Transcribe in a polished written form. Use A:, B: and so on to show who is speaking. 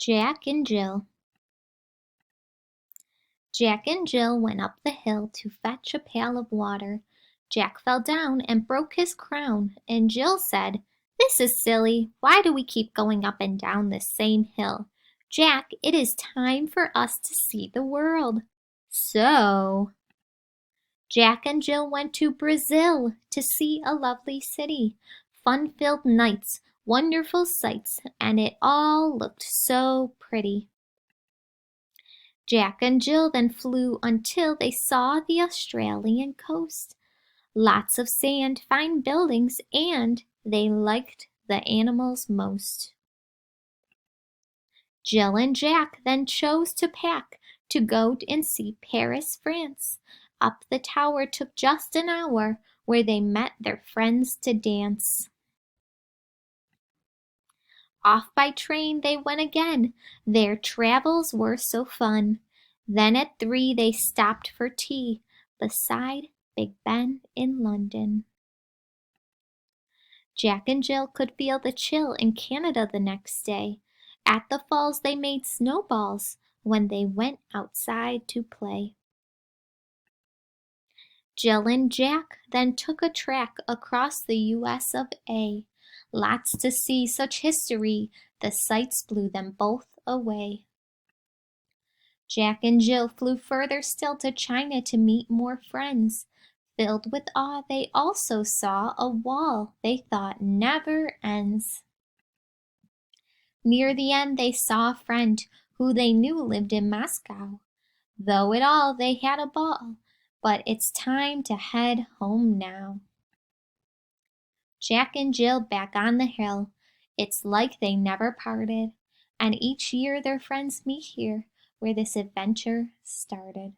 A: Jack and Jill. Jack and Jill went up the hill to fetch a pail of water. Jack fell down and broke his crown, and Jill said, "This is silly. Why do we keep going up and down this same hill? Jack, it is time for us to see the world." So Jack and Jill went to Brazil to see a lovely city, fun-filled nights, wonderful sights, and it all looked so pretty. Jack and Jill then flew until they saw the Australian coast. Lots of sand, fine buildings, and they liked the animals most. Jill and Jack then chose to pack to go and see Paris, France. Up the tower took just an hour, where they met their friends to dance. Off by train they went again, their travels were so fun. Then at 3 they stopped for tea, beside Big Ben in London. Jack and Jill could feel the chill in Canada the next day. At the falls they made snowballs when they went outside to play. Jill and Jack then took a trek across the US of A. Lots to see, such history, the sights blew them both away. Jack and Jill flew further still to China to meet more friends. Filled with awe, they also saw a wall they thought never ends. Near the end they saw a friend who they knew lived in Moscow. Though it all, they had a ball, but it's time to head home now. Jack and Jill back on the hill. It's like they never parted, and each year their friends meet here where this adventure started.